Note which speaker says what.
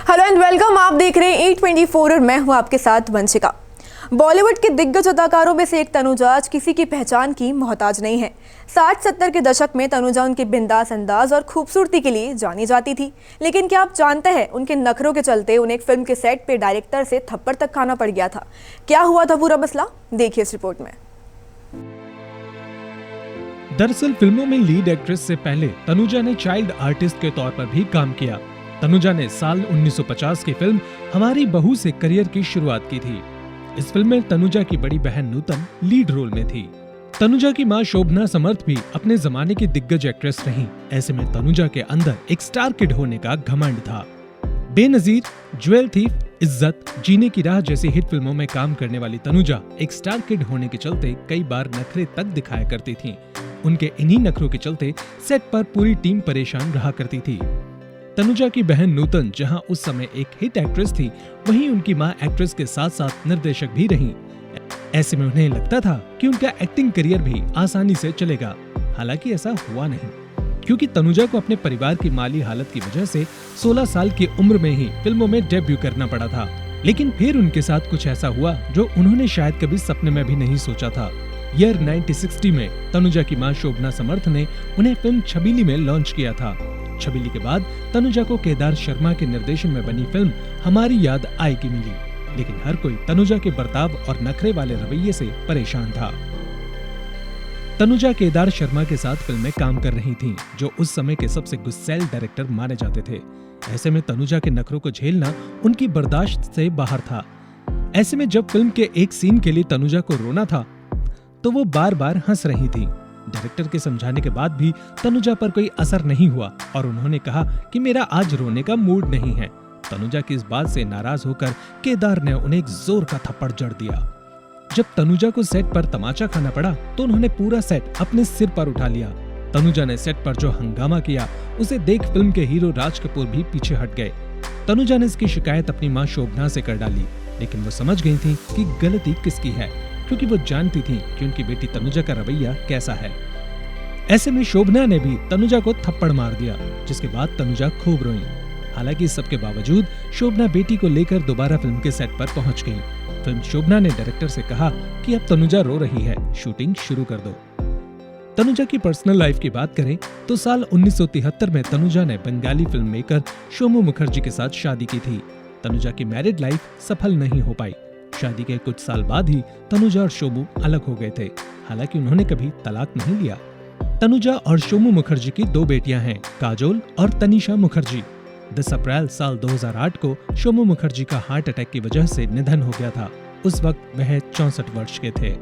Speaker 1: Hello and welcome. आप देख रहे हैं E24 और मैं हूं आपके साथ वंशिका। बॉलीवुड के दिग्गज अदाकारों में से एक तनुजा आज किसी की पहचान की मोहताज नहीं है। 60-70 के दशक में तनुजा उनके बिंदास अंदाज और खूबसूरती के लिए जानी जाती थी, लेकिन क्या आप जानते हैं उनके नखरों के चलते उन्हें एक फिल्म के सेट पे डायरेक्टर से थप्पड़ तक खाना पड़ गया था। क्या हुआ था पूरा मसला, देखिए इस रिपोर्ट में।
Speaker 2: दरअसल फिल्मों में लीड एक्ट्रेस से पहले तनुजा ने चाइल्ड आर्टिस्ट के तौर पर भी काम किया। तनुजा ने साल 1950 की फिल्म हमारी बहू से करियर की शुरुआत की थी। इस फिल्म में तनुजा की बड़ी बहन नूतन लीड रोल में थी। तनुजा की मां शोभना समर्थ भी अपने जमाने की दिग्गज एक्ट्रेस रहीं। ऐसे में तनुजा के अंदर एक स्टार किड होने का घमंड था। बेनजीर, ज्वेल थीफ, इज्जत, जीने की राह जैसी हिट फिल्मों में काम करने वाली तनुजा एक स्टार किड होने के चलते कई बार नखरे तक दिखाया करती थीं। उनके इन्हीं नखरों के चलते सेट पर पूरी टीम परेशान रहा करती थी। तनुजा की बहन नूतन जहां उस समय एक हिट एक्ट्रेस थी, वहीं उनकी मां एक्ट्रेस के साथ साथ निर्देशक भी रहीं। ऐसे में उन्हें लगता था कि उनका एक्टिंग करियर भी आसानी से चलेगा। हालांकि ऐसा हुआ नहीं, क्योंकि तनुजा को अपने परिवार की माली हालत की वजह से 16 साल की उम्र में ही फिल्मों में डेब्यू करना पड़ा था। लेकिन फिर उनके साथ कुछ ऐसा हुआ जो उन्होंने शायद कभी सपने में भी नहीं सोचा था। ईयर 1960 में तनुजा की मां शोभना समर्थ ने उन्हें फिल्म छबीली में लॉन्च किया था। छबीली के बाद तनुजा को केदार शर्मा के निर्देशन में बनी फिल्म हमारी याद आएगी मिली, लेकिन हर कोई तनुजा के बर्ताव और नखरे वाले रवैये से परेशान था। तनुजा केदार शर्मा के साथ फिल्म में काम कर रही थीं, जो उस समय के सबसे गुस्सैल डायरेक्टर माने जाते थे। ऐसे में तनुजा के नखरों को झेलना उनकी बर्दाश्त से बाहर था। ऐसे में जब फिल्म के एक सीन के लिए तनुजा को रोना था, तो वो बार बार हंस रही थी। डायरेक्टर के समझाने के बाद भी तनुजा पर कोई असर नहीं हुआ और उन्होंने कहा कि मेरा आज रोने का मूड नहीं है। तनुजा की इस बात से नाराज होकर केदार ने उन्हें एक जोर का थप्पड़ जड़ दिया। जब तनुजा को सेट पर तमाचा खाना पड़ा तो उन्होंने पूरा सेट अपने सिर पर उठा लिया। तनुजा ने सेट पर जो हंगामा किया, उसे देख फिल्म के हीरो राज कपूर भी पीछे हट गए। तनुजा ने इसकी शिकायत अपनी मां शोभना से कर डाली, लेकिन वो समझ गई थी कि गलती किसकी है, क्योंकि वो जानती थी कि उनकी बेटी तनुजा का रवैया कैसा है। ऐसे में शोभना ने भी तनुजा को थप्पड़ मार दिया, जिसके बाद तनुजा खूब रोई। हालांकि इस सब के बावजूद शोभना बेटी को लेकर दोबारा फिल्म के सेट पर पहुंच गई। फिल्म शोभना ने डायरेक्टर से कहा कि अब तनुजा रो रही है, शूटिंग शुरू कर दो। तनुजा की पर्सनल लाइफ की बात करें तो साल 1973 में तनुजा ने बंगाली फिल्म मेकर शोमू मुखर्जी के साथ शादी की थी। तनुजा की मैरिड लाइफ सफल नहीं हो पाई। शादी के कुछ साल बाद ही तनुजा और शोमू अलग हो गए थे। हालांकि उन्होंने कभी तलाक नहीं लिया। तनुजा और शोमू मुखर्जी की 2 बेटियां हैं, काजोल और तनीषा मुखर्जी। 10 अप्रैल साल 2008 को शोमू मुखर्जी का हार्ट अटैक की वजह से निधन हो गया था। उस वक्त वह 64 वर्ष के थे।